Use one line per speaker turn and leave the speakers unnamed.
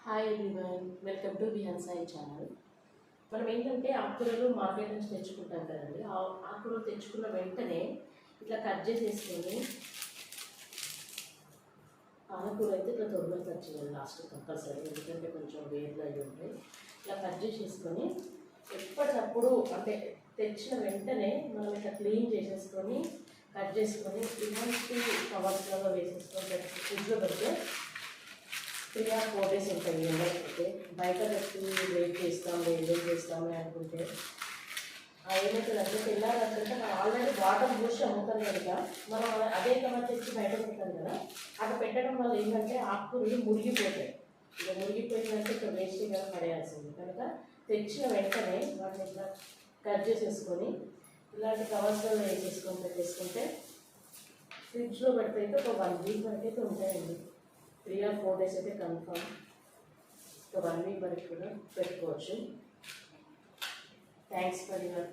Hi everyone, welcome to Bihan Sai channel. మనం ఏంటంటే ఆకుకూరలు మార్కెట్ నుంచి తెచ్చుకుంటాం కదండి. ఆకుకూరలు తెచ్చుకున్న వెంటనే ఇట్లా కట్ చేసేసుకొని, పాలకూర అయితే ఇట్లా త్వరగా కట్ చేయాలి లాస్ట్ కంపల్సరీ, ఎందుకంటే కొంచెం వేర్లు అవి ఉంటాయి. ఇట్లా కట్ చేసేసుకొని ఎప్పటికప్పుడు అంటే తెచ్చిన వెంటనే మనం ఇట్లా క్లీన్ చేసేసుకొని కట్ చేసుకొని ఇలాంటి కవర్స్లలో వేసేసుకొని ఫ్రిడ్జ్లో పెడితే 3 or 4 days ఉంటాయి. ఎండకపోతే బయట పెట్టి వెయిట్ చేస్తాము, ఎంజాయ్ చేస్తాము అనుకుంటే ఏమవుతుందంటే తెల్లారంటే మనం ఆల్రెడీ వాటర్ పోసి అమ్ముతాం కనుక మనం అదే కవర్ తెచ్చి బయట పెడతాం కదా. అక్కడ పెట్టడం వల్ల ఏంటంటే ఆకుకూరలు మురిగిపోతాయి. ఇక మురిగిపోయిందంటే ఇక వేస్ట్గా పడేయాల్సింది కనుక తెచ్చిన వెంటనే వాటిని ఇట్లా కట్ చేసేసుకొని ఇలాంటి కవర్స్లో వేసేసుకొని పెట్టేసుకుంటే ఫ్రిడ్జ్లో పెడితే అయితే ఒక 1 week వరకు అయితే ఉంటాయండి. 3 or 4 days అయితే కన్ఫర్మ్. ఒక 1 week వరకు కూడా పెట్టుకోవచ్చు. Thanks for your